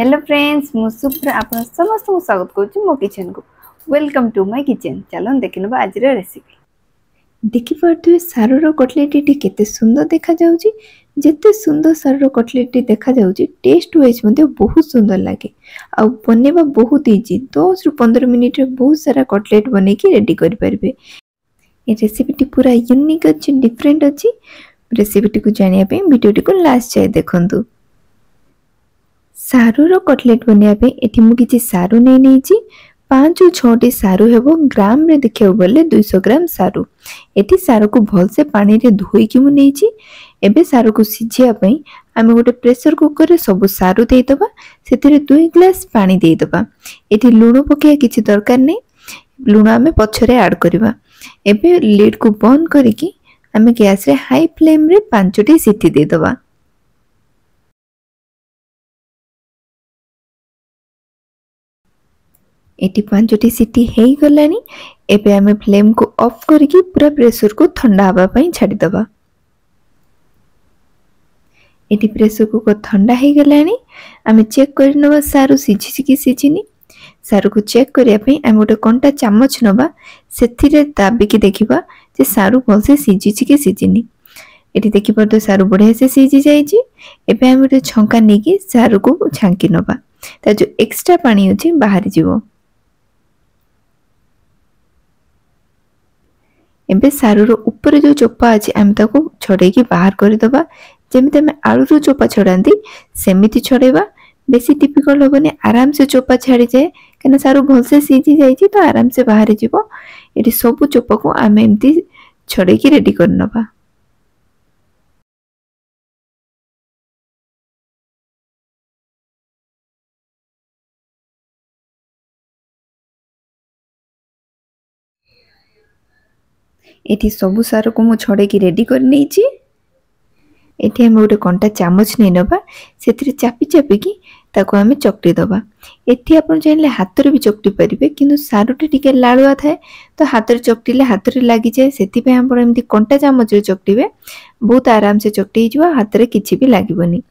Hello friends मु सुप्रा आप समस्त को स्वागत करूँ मो किचन को वेलकम टू माय किचन। चलो देख ना आज रेसिपी देखिपे सारूर कटलेट केते सुंदर देखा जाउची। जिते सुंदर सारूर कटलेट देखा जाउची टेस्ट वाइज बहुत सुंदर लगे आ बनवा बहुत इजी 10 रु 15 मिनिट रे बहुत सारा कटलेट बने की रेडी कर परिबे। ये रेसिपी पूरा यूनिक अच्छी डिफरेंट अच्छी। रेसिपी को जानिया पे वीडियो को लास्ट जाए देखंतु। सारूर कटलेट बनवाई एटी मु किछि सारू नहीं 5 6 सारू हेबो ग्राम रे देखियो बोले 200 ग्राम सारू। एटी सारू को भल से पानी रे धोई कि मु नेछि। एबे सारू को सिझिया पई आमे गोटे प्रेशर कुकर रे सब सारू देई दबा। सेतिरे 2 ग्लास पानी देई दबा। एटी लूण पकिया किछि दरकार नै, लूण आमे पछरे ऐड करबा। एबे लिड को बंद करिकि आमे गैस रे हाई फ्लेम रे 5टी सीटी देई दबा। एटी 5टी सीटी हो गलानी। एबे आमे फ्लेम को ऑफ करके पूरा प्रेशर को ठंडा हवा पई छाडी दबा। एटी प्रेशर कुकर ठंडा हो गलानी। आमे चेक कर नबा सारू सिझी कि सिझिनी। सारू को चेक करिया पई आमे गोटे कंटा चामच नबा, सेथिरे दाबी कि देखिबा जे सारू भल से सिझी कि सिझिनी। एटी देखि परतो सारू बढ़िया से सिझी जाईची। एबे आमे गोटे छंका नेकी सारू को छांकी नबा, ता जो एक्स्ट्रा पानी अछि बाहर जीवो। एबे सारूर ऊपर जो चोपा अच्छे आम ताको छड़ेकी बाहर कर दबा। जेमिति आम आलू चोपा छड़ाती सेमिति छड़ेबा। बेसी टिपिकल होबनी, आराम से चोपा छाड़ी जाए कहीं सारू भल से सीझी जाइए तो आराम से बाहर जीवो। ये सब चोपा को आम एमती छड़ेकी रेडी कर नबा। एठी सबु सारू को मु छड़ेकी रेडी कर नेछि। एठी हम गोटे कंटा चामच नै नबा, सेथिरे चापी चापी की ताको हमें चकटी दबा। एठी आपण चाहिले हाथ रे भी चकटी परिबे, किंतु सारूटी टिके लाळुआ थाए तो हाथ रे चकटिले हाथ रे लागि जाए। सेति पे आपण एमती कंटा चामच रे चकटिबे, बहुत आराम से चकटी हिजवा, हाथ रे किछि भी लागिबोनी।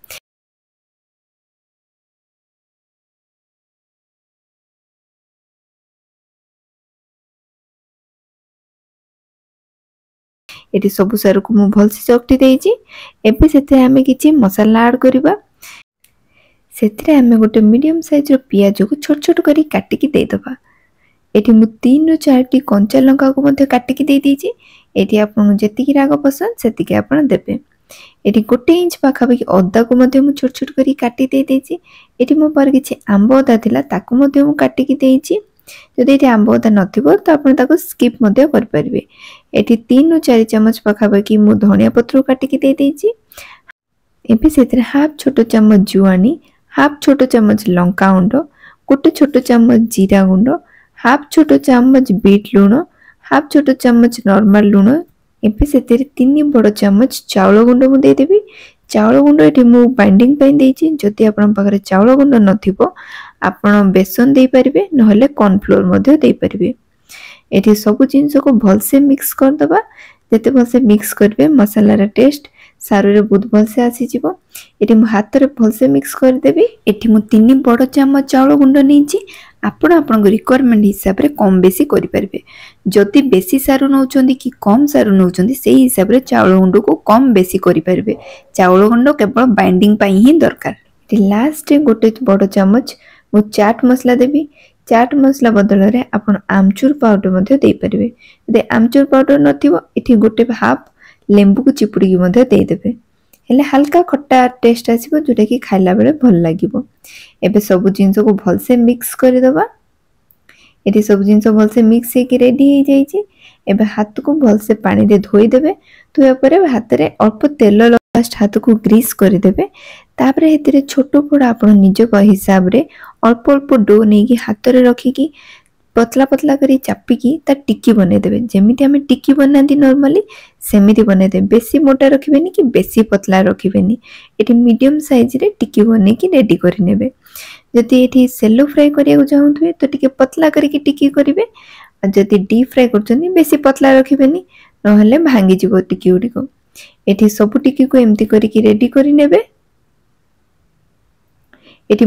एटी सब सारू को मु भल से चकटी देइची। एबे सेते हमें किछि मसाला ऐड करबा। सेतिरे हमें गोटे मीडियम साइज रो पियाज को छोट छोट करी काटी की दे दबा। एटी मु 3 रो 4 टी कंचा लंका को मध्ये काटी की दे दीची। एटी आपन जेति की राग पसंद सेति के आपन देबे। एटी 1 इंच पाखा पाखी अदा को मध्ये मु छोट छोट करी काटी दे देइची। एटी मो पर किछि आंबो अदा थिला ताको मध्ये मु काटी की देइची। जदि एटी आंबो अदा नथिबो तो आपन ताको स्किप मध्ये कर परिबे। एटी 3 रो 4 चम्मच पाखा पाखी मु धनिया पत्र काटी की दे देइची। एबे सेतिरे हाफ छोटो चम्मच जुआनी, हाफ छोटो चम्मच लंका गुंड, गोटे छोटो चम्मच जीरा गुंड, हाफ छोटो चम्मच बीट लूण, हाफ छोटो चम्मच नॉर्मल लूण। एबे सेतिरे 3 बड़ चम्मच चाउल गुंड मु दे देबी। चाउल गुंड एठी मु बाइंडिंग पई देइची। जति आपन पाखरे चाउल गुंड नथिबो आपन बेसन देई परिबे, नहले कॉर्न फ्लोर मध्ये देई परिबे। एठी सब जिंस को भल से मिक्स कर दबा। जते भल से मिक्स करबे मसाला रा टेस्ट सारू रे बहुत भल से आसी जीवो। एठी मु हाथ रे भल से मिक्स कर देबी। एठी मु 3 बड़ चम्मच चाउल गुंड नेछि। आपण आपन रिक्वायरमेंट हिसाब रे कम बेसी करि परिबे। जति बेसी सारू नउचंदी कि कम सारू नउचंदी सेही हिसाब रे चाउल गुंड को कम बेसी करि परिबे। चाउल गुंड केवल बाइंडिंग पई ही दरकार। एठी लास्ट गोटे बड़ चम्मच मु चाट मसला देबी। चाट मसला बदल रे आपण आमचूर पाउडर मध्ये देई परिबे। यदि आमचूर पाउडर नथिबो एठी गोटे हाफ लेंबू को चिपुड़ी की मध्ये दे देबे। हेले हल्का खट्टा टेस्ट आसीबो जोटा कि खाइला बेले भल लागिबो। एबे सब जिंस को भल से मिक्स कर दबा। एठी सब जिंस भल से मिक्स हे कि रेडी हे जाईची। एबे हाथ को भल से पानी दे धोई देबे। धोया परे हाथ रे अल्प तेल लास्ट हाथ को ग्रीस कर देबे। तापरे हेतिरे छोटो बड़ आपण निज हिसाब रे अल्प अल्प डो नै कि हाथ रे रखी कि पतला पतला करी चापी की ता टिक्की बने देबे। जेमिति हमें टिक्की बनाती नॉर्मली सेमिति बने देबे। बेसी मोटा रखिबेनी कि बेसी पतला रखिबेनी। एठी मीडियम साइज रे टिक्की बने की रेडी करि नेबे। जदि एठी सेलो फ्राई करिया चाहूथबे तो टिके पतला करी की टिक्की करिवे। आ जदि डीप फ्राई करछनी बेसी पतला रखिबेनी, नहले भांगी जिवो टिक्की उडी को। एठी सब टिक्की को एम्ति करी की रेडी करि नेबे। एठी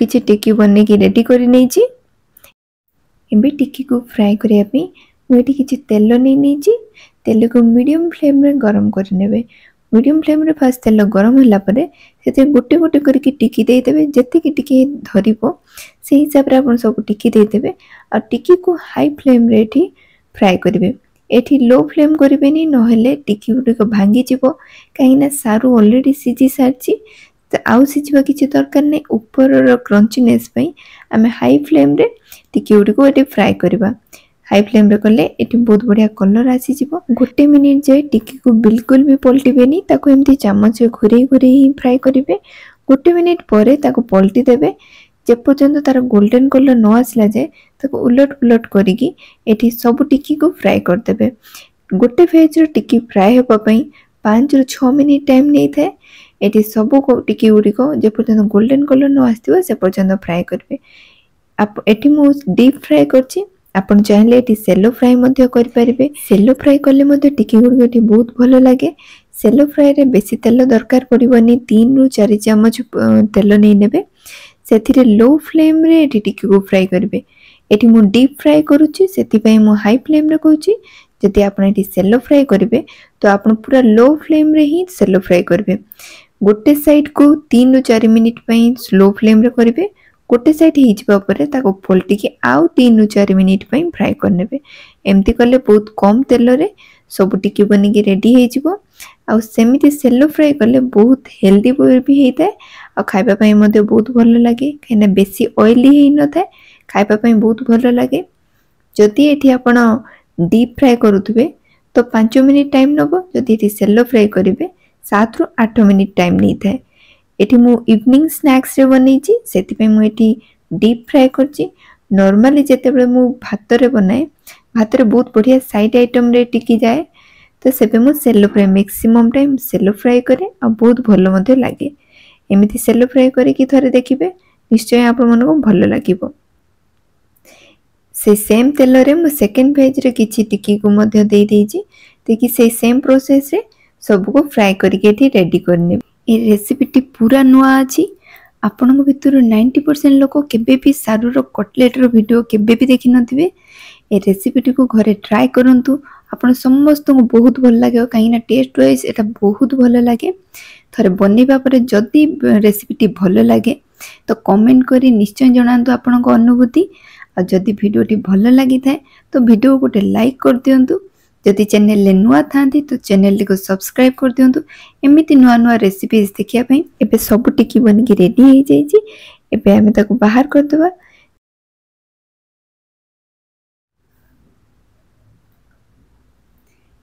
किछि टिक्की बने की रेडी करि नेछि। एबे टिक्की को फ्राई करिया पे मु एठी किछि तेल नै नेछि। तेल को मीडियम फ्लेम रे गरम करि नेबे। मीडियम फ्लेम रे फास्ट तेल गरम होला परे सेते गोटे गोटे करके टिक्की दे देबे। जति की टिक्की धरिबो से हिसाब रे आपण सब टिक्की दे देबे और टिक्की को हाई फ्लेम रे एठी फ्राई करिवे। एठी लो फ्लेम करिवेनी नहेले टिक्की गुडी को भांगी जिवो काहेना सारू ऑलरेडी सिजी सारची। तो आउ सिजिबा किछि दरकार नै। ऊपर रो क्रंचीनेस पई आमे हाई फ्लेम रे टिक्की गुडी को एठी फ्राई करबा। हाई फ्लेम रे करले एठी बहुत बढ़िया कलर आसी जिवो। गोटे मिनिट जाय टिक्की को बिल्कुल भी पलटिबेनी ताको एम्ति चामच से घुरे घुरे ही फ्राई करिवे। गोटे मिनिट परे ताको पलटी देबे। जे पर्यंत तार गोल्डन कलर न आसला जाय ताको उलट पुलट करिकी एठी सब टिक्की को फ्राई कर देबे। गोटे फेज रो टिक्की फ्राई होबा पई 5 ରୁ 6 मिनिट टाइम नै थाए। एठी सब को टिक्की गुडी को जे पर्यंत गोल्डन कलर न आस्तिबो से पर्यंत फ्राई करबे। आप एठी मु डीप फ्राई करछि। आपण चाहिले एठी सेलो फ्राई मध्ये करि परिबे। सेलो फ्राई करले मध्ये टिक्की गुडी एठी बहुत भलो लागे। सेलो फ्राई रे बेसी तेल दरकार पड़िबनी। 3 ରୁ 4 चम्मच तेल नै नेबे। सेथिरे लो फ्लेम रे एठी टिक्की को फ्राई करबे। एठी मु डीप फ्राई करूछि सेति पई मु हाई फ्लेम रे कहूछि। जदि आपण एठी सेलो फ्राई करबे तो आपण पूरा लो फ्लेम रे ही सेलो फ्राई करबे। गोटे साइड को 3 ରୁ 4 मिनिट पई स्लो फ्लेम रे करबे। गोटे साइड ही जिबा परे ताको पलटी के आउ 3 ରୁ 4 मिनिट पई फ्राई करनेबे। एम्ति करले बहुत कम तेल रे सब टिक्की बनी के रेडी हे जिवो। आ सेमिति सेलो फ्राई करले बहुत हेल्दी भी हेता आ खाइबा पई मध्ये बहुत भलो लागे काहेना बेसी ऑयली हे न थाए। खाइबा पई बहुत भलो लागे। जदि एठी आपण डीप फ्राई करूथबे तो 5 मिनिट टाइम नबो। जदि एठी सेलो फ्राई करिवे 7 ରୁ 8 मिनिट टाइम नै थाए। एठी मु इवनिंग स्नैक्स रे बनेछि सेति पई मु एठी डीप फ्राई करछि। नॉर्मली जेते बेले मु भात रे बनाए भात रे बहुत बढ़िया साइड आइटम रे टिकी जाए तो सेबे मु सेलो फ्राई मैक्सिमम टाइम सेलो फ्राई करे आ बहुत भलो मध्ये लागे। एमिति सेलो फ्राई करे कि थरे देखिबे निश्चय आपण मन को भलो लागिबो। से सेम तेल रे मु सेकंड फेज रे किछि टिक्की को मध्ये देई देछि देखि से सेम प्रोसेस रे सब को फ्राई करके एठी रेडी करने। ए रेसिपी टी पूरा नुआ अछि। आपन भितर 90% लोक केबे भी सारू रो कटलेट रो वीडियो केबे भी देखि नथिबे। ए रेसिपी टी को घरे ट्राई करंतु। आपन समस्त को बहुत भल लागे काईना टेस्ट वाइज एटा बहुत भल लागे। थरे बनेबा परे जदी रेसिपी टी भल लागे तो कमेंट करी निश्चय जणांतु आपन को अनुभूति। आ जदी वीडियो टी भल लागि थाए तो वीडियो गोटे लाइक कर दियंतु। जदि चैनल ले नुआ थांती तो चैनल को सब्सक्राइब कर दियंतु। एमिति नुआ नुआ रेसिपीज देखिया पई। एबे सब टिक्की बन के रेडी हे जाईची। एबे हमें ताको बाहर कर देबा।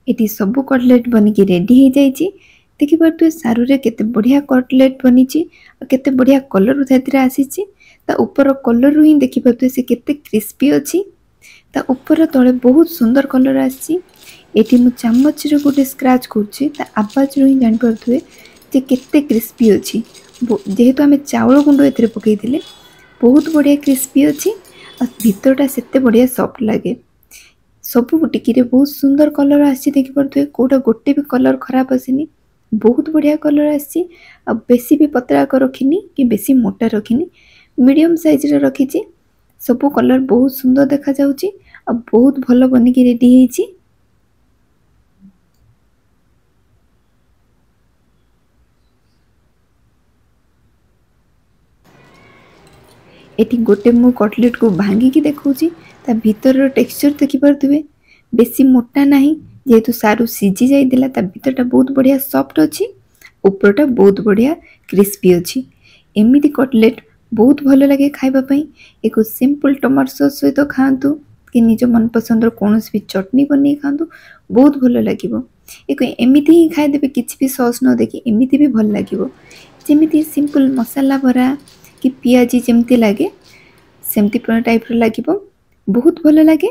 एटी सब कटलेट बन के रेडी हे जाईची। देखि परतु सारू रे केते बढ़िया कटलेट बनीची आ केते बढ़िया कलर उथातिर आसीची। ता ऊपर कलर रु ही देखि परतु से केते क्रिस्पी अछि। ता ऊपर तळे बहुत सुंदर कलर आसी। एटी मु चम्मच रे गोटे स्क्रैच करछि ता आवाज रु ही जान परथुए जे केते क्रिस्पी अछि। जेहेतु हमें चावल गुंडो एथरे पकई दिले बहुत बढ़िया क्रिस्पी अछि आ भीतरटा सेते बढ़िया सॉफ्ट लागे। सब टिक्की रे बहुत सुंदर कलर आसी देखि परथुए कोटा गोटे भी कलर खराब आसीनी। बहुत बढ़िया कलर आसी। आ बेसी भी पतला कर रखिनी कि बेसी मोटा रखिनी मीडियम साइज रे रखिछि। सब कलर बहुत सुंदर देखा जाउची आ बहुत भलो बनी के रेडी हेछि। एटी गोटे मु कटलेट को भांगी की देखौची ता भीतर रो टेक्सचर देखि परथुवे बेसी मोटा नाही। जेहेतु सारू सिजी जाई दिला ता भीतरटा बहुत बढ़िया सॉफ्ट अछि ऊपरटा बहुत बढ़िया क्रिस्पी अछि। एमिति कटलेट बहुत भलो लागे खाइबा पई। एको सिंपल टमाटो सॉस सहित खांतु कि निज मन पसंद रो कोनोस भी चटनी बनै खांतु बहुत भलो लागिवो। एको एमिति ही खाइ देबे किछि भी सॉस न देखि एमिति भी भल लागिवो। जेमिति सिंपल मसाला भरा कि पियाजी जेमती लागे सेमती टाइप रो लागिवो बहुत भलो लागे।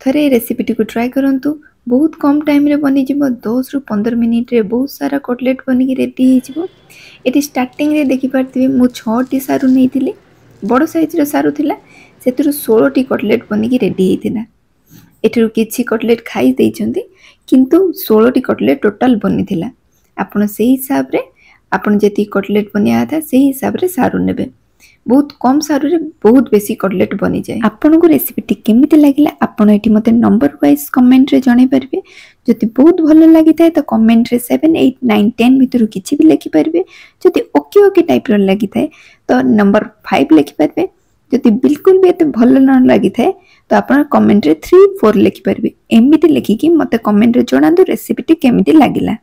थरे रेसिपी को ट्राई करंतु। बहुत कम टाइम रे बनी जिवो 10 ରୁ 15 मिनिट रे बहुत सारा कटलेट बनी के रेडी हे जिवो। एटी स्टार्टिंग रे देखि परथिबे मु 6 टी सारू नेइतिली। बड़ साइज रो सारू थिला सेतिरु 16 टी कटलेट बनी के रेडी हेतिला। एटिरु किछि कटलेट खाई दैचंती किंतु 16 टी कटलेट टोटल बनी थिला। आपण सेही हिसाब रे आपण जेति कटलेट बनिया था सेही हिसाब रे सारू नेबे। बहुत कम सारू रे बहुत बेसी कटलेट बनी जाए। आपन को रेसिपी केमिति लागिला आपण एठी मते नंबर वाइज कमेंट रे जणाई परबे। जदि बहुत भलो लागि थाए तो कमेंट रे 7 8 9 10 भितरु किछि भी लिखि परबे। जदि ओके ओके टाइप रो लागि थाए तो नंबर 5 लिखि परबे। जदि बिल्कुल भी एते भलो न लागि थाए तो आपण कमेंट रे 3 4 लिखि परबे। एमिति लिखि कि मते कमेंट रे जणांदो रेसिपी केमिति लागिला।